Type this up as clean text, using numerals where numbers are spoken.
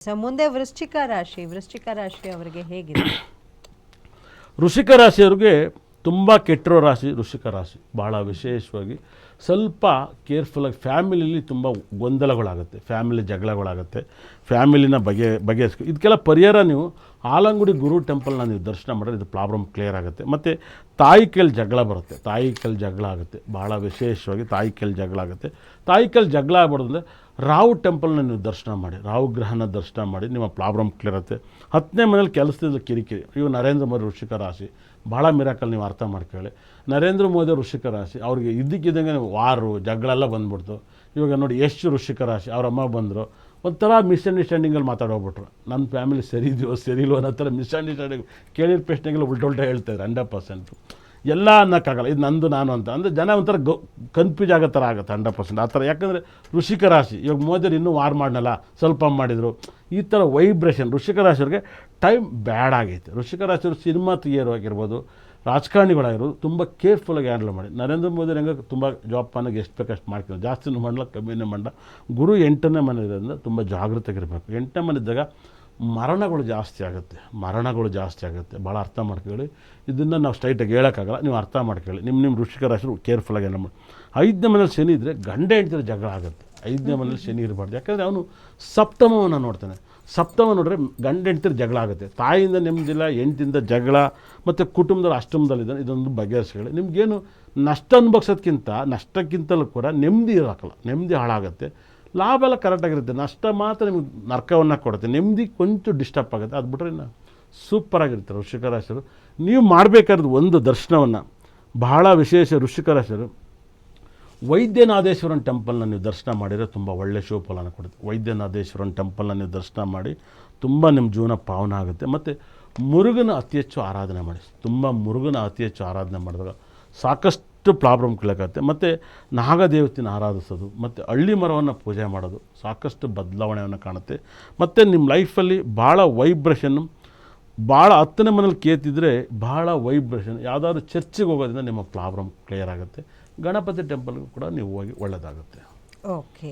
So ಮುಂದೆ ವೃಶ್ಚಿಕ ರಾಶಿ ಅವರಿಗೆ ಹೇಗಿದೆ? ವೃಶ್ಚಿಕ ರಾಶಿಯವ್ರಿಗೆ ತುಂಬ ಕೆಟ್ಟಿರೋ ರಾಶಿ ವೃಶ್ಚಿಕ ರಾಶಿ. ಭಾಳ ವಿಶೇಷವಾಗಿ ಸ್ವಲ್ಪ ಕೇರ್ಫುಲ್ಲಾಗಿ ಫ್ಯಾಮಿಲಿಲಿ ತುಂಬ ಗೊಂದಲಗಳಾಗುತ್ತೆ, ಫ್ಯಾಮಿಲಿ ಜಗಳಗಳಾಗುತ್ತೆ, ಫ್ಯಾಮಿಲಿನ ಬಗೆಹರಿಸ್ಕೊ ಇದಕ್ಕೆಲ್ಲ ಪರಿಹಾರ ನೀವು ಆಲಂಗುಡಿ ಗುರು ಟೆಂಪಲ್ನ ನೀವು ದರ್ಶನ ಮಾಡಿದ್ರೆ ಇದು ಪ್ರಾಬ್ಲಮ್ ಕ್ಲಿಯರ್ ಆಗುತ್ತೆ. ಮತ್ತು ತಾಯಿ ಕೈಲಿ ಜಗಳ ಬರುತ್ತೆ, ತಾಯಿ ಕೈಲಿ ಜಗಳ ಆಗುತ್ತೆ, ಭಾಳ ವಿಶೇಷವಾಗಿ ತಾಯಿ ಕೈಲಿ ಜಗಳ ಆಗುತ್ತೆ. ತಾಯಿ ಕೈಲಿ ಜಗಳ ಆಗ್ಬಾರ್ದಂದ್ರೆ ರಾಹು ಟೆಂಪಲ್ನ ನೀವು ದರ್ಶನ ಮಾಡಿ, ರಾಹು ಗ್ರಹನ ದರ್ಶನ ಮಾಡಿ, ನಿಮ್ಮ ಪ್ರಾಬ್ಲಮ್ ಕ್ಲಿಯರ್ ಆಗುತ್ತೆ. 10ನೇ ಮನೇಲಿ ಕೆಲಸದಿಂದ ಕಿರಿಕಿರಿ. ಇವು ನರೇಂದ್ರ ಮೋದಿ ವೃಶ್ಚಿಕ ರಾಶಿ, ಭಾಳ ಮಿರಾಕಲ್ ನೀವು ಅರ್ಥ ಮಾಡ್ಕೊಳ್ಳಿ. ನರೇಂದ್ರ ಮೋದಿ ವೃಶ್ಚಿಕ ರಾಶಿ, ಅವ್ರಿಗೆ ಇದ್ದಕ್ಕಿದ್ದಂಗೆ ವಾರು ಜಗಳೆಲ್ಲ ಬಂದ್ಬಿಡ್ತು. ಇವಾಗ ನೋಡಿ ಎಷ್ಟು ವೃಶ್ಚಿಕ ರಾಶಿ, ಅವ್ರ ಅಮ್ಮ ಬಂದರು, ಒಂಥರ ಮಿಸ್ಅಂಡರ್ಸ್ಟ್ಯಾಂಡಿಂಗಲ್ಲಿ ಮಾತಾಡೋಗ್ಬಿಟ್ರು. ನನ್ನ ಫ್ಯಾಮಿಲಿ ಸರಿ ಇದೆಯೋ ಸರಿ ಇಲ್ವೋ ಅನ್ನೋ ಥರ ಮಿಸ್ಅಂಡರ್ಸ್ಟ್ಯಾಂಡಿಂಗ್ ಕೇಳಿದ ಪ್ರಶ್ನೆಗೆಲ್ಲ ಉಲ್ಟಾ ಹೇಳ್ತಾಯಿದ್ರು. 100% ಎಲ್ಲ ಅನ್ನೋಕ್ಕಾಗಲ್ಲ, ಇದು ನಂದು ನಾನು ಅಂತ ಅಂದರೆ ಜನ ಒಂಥರ ಕನ್ಫ್ಯೂಸ್ ಆಗೋ ಥರ ಆಗುತ್ತೆ 100% ಆ ಥರ. ಯಾಕಂದರೆ ವೃಶ್ಚಿಕ ರಾಶಿ ಇವಾಗ ಮೋದಿಯವ್ರು ಇನ್ನೂ ವಾರ್ ಮಾಡನಲ್ಲ, ಸ್ವಲ್ಪ ಮಾಡಿದರು, ಈ ಥರ ವೈಬ್ರೇಷನ್ ವೃಶ್ಚಿಕ ರಾಶಿಯವ್ರಿಗೆ ಟೈಮ್ ಬ್ಯಾಡ್ ಆಗೈತೆ. ವೃಶ್ಚಿಕ ರಾಶಿಯವರು ಸಿನಿಮಾ ತೆಗಿಯೋರು ಆಗಿರ್ಬೋದು, ರಾಜಕಾರಣಿಗಳಾಗಿರೋದು ತುಂಬ ಕೇರ್ಫುಲ್ಲಾಗಿ ಹ್ಯಾಂಡಲ್ ಮಾಡಿ. ನರೇಂದ್ರ ಮೋದಿ ಹೆಂಗೆ ತುಂಬ ಜವಾಬ್ದಾರಿಗೆ ಎಷ್ಟು ಬೇಕಷ್ಟು ಮಾಡ್ಕೊಂಡು, ಜಾಸ್ತಿನೂ ಮಾಡಲ್ಲ ಕಮ್ಮಿನೇ ಮಾಡಲ್ಲ. ಗುರು 8ನೇ ಮನೆ ಇರೋದ್ರಿಂದ ತುಂಬ ಜಾಗೃತಿಯಾಗಿರಬೇಕು. 8ನೇ ಮನೆ ಇದ್ದಾಗ ಮರಣಗಳು ಜಾಸ್ತಿ ಆಗುತ್ತೆ. ಭಾಳ ಅರ್ಥ ಮಾಡ್ಕೊಳ್ಳಿ. ಇದನ್ನು ನಾವು ಸ್ಟ್ರೈಟಾಗಿ ಹೇಳೋಕ್ಕಾಗಲ್ಲ, ನೀವು ಅರ್ಥ ಮಾಡ್ಕೊಳ್ಳಿ. ನಿಮ್ಮ ವೃಶ್ಚಿಕ ರಾಶಿರು ಕೇರ್ಫುಲ್ಲಾಗಿ ಎಲ್ಲ ಮಾಡಿ. 5ನೇ ಮನೇಲಿ ಶನಿ ಇದ್ದರೆ ಗಂಡ ಹೆಂಡ್ತಿರ ಜಗಳ ಆಗುತ್ತೆ. 5ನೇ ಮನೇಲಿ ಶನಿ ಇರಬಾರ್ದು, ಯಾಕಂದರೆ ಅವನು ಸಪ್ತಮವನ್ನು ನೋಡ್ತಾನೆ. ಸಪ್ತಮ ನೋಡಿದ್ರೆ ಗಂಡ ಹೆಂಡ್ತಿರ ಜಗಳ ಆಗುತ್ತೆ, ತಾಯಿಯಿಂದ ನೆಮ್ಮದಿಲ್ಲ, ಹೆಂಡ್ತಿಂದ ಜಗಳ, ಮತ್ತು ಕುಟುಂಬದಲ್ಲಿ ಅಷ್ಟಮದಲ್ಲಿದ್ದಾನೆ. ಇದೊಂದು ಬಗೆಹರಿಸ್ಕೊಳ್ಳಿ. ನಿಮಗೇನು ನಷ್ಟ ಅನುಭವಿಸೋದ್ಕಿಂತ ನಷ್ಟಕ್ಕಿಂತಲೂ ಕೂಡ ನೆಮ್ಮದಿ ಇರೋಕ್ಕಲ್ಲ, ನೆಮ್ಮದಿ ಹಾಳಾಗುತ್ತೆ. ಲಾಭ ಎಲ್ಲ ಕರೆಕ್ಟಾಗಿರುತ್ತೆ, ನಷ್ಟ ಮಾತ್ರ ನಿಮಗೆ ನರ್ಕವನ್ನು ಕೊಡುತ್ತೆ, ನೆಮ್ಮದಿ ಕೊಂಚ ಡಿಸ್ಟರ್ಬ್ ಆಗುತ್ತೆ. ಅದು ಬಿಟ್ಟರೆ ಇನ್ನು ಸೂಪರಾಗಿರ್ತಾರೆ ವೃಶ್ಚಿಕ ರಾಶಿಯವರು. ನೀವು ಮಾಡಬೇಕಾದ್ರೆ ಒಂದು ದರ್ಶನವನ್ನು ಬಹಳ ವಿಶೇಷ. ವೃಶ್ಚಿಕ ರಾಶಿಯವರು ವೈದ್ಯನಾಥೇಶ್ವರನ ಟೆಂಪಲ್ನ ನೀವು ದರ್ಶನ ಮಾಡಿದರೆ ತುಂಬ ಒಳ್ಳೆಯ ಶುಭಫಲನ ಕೊಡುತ್ತೆ. ವೈದ್ಯನಾಥೇಶ್ವರನ ಟೆಂಪಲ್ನ ನೀವು ದರ್ಶನ ಮಾಡಿ ತುಂಬ ನಿಮ್ಮ ಜೀವನ ಪಾವನ ಆಗುತ್ತೆ. ಮತ್ತು ಮುರುಗನ ಅತಿ ಹೆಚ್ಚು ಆರಾಧನೆ ಮಾಡಿ, ತುಂಬ ಮುರುಗನ ಅತಿ ಹೆಚ್ಚು ಆರಾಧನೆ ಮಾಡಿದಾಗ ಸಾಕಷ್ಟು ಪ್ರಾಬ್ಲಮ್ ಕಲಿಯಕತ್ತೆ. ಮತ್ತು ನಾಗದೇವತೆನ ಆರಾಧಿಸೋದು, ಮತ್ತು ಹಳ್ಳಿ ಮರವನ್ನು ಪೂಜೆ ಮಾಡೋದು ಸಾಕಷ್ಟು ಬದಲಾವಣೆಯನ್ನು ಕಾಣುತ್ತೆ. ಮತ್ತು ನಿಮ್ಮ ಲೈಫಲ್ಲಿ ಭಾಳ ವೈಬ್ರೇಷನ್ನು, ಭಾಳ 10ನೇ ಮನೇಲಿ ಕೇತಿದ್ರೆ ಭಾಳ ವೈಬ್ರೇಷನ್. ಯಾವುದಾದ್ರು ಚರ್ಚಿಗೆ ಹೋಗೋದ್ರಿಂದ ನಿಮ್ಮ ಪ್ರಾಬ್ಲಮ್ ಕ್ಲಿಯರ್ ಆಗುತ್ತೆ. ಗಣಪತಿ ಟೆಂಪಲ್ಗೂ ಕೂಡ ನೀವು ಹೋಗಿ ಒಳ್ಳೆಯದಾಗುತ್ತೆ. ಓಕೆ.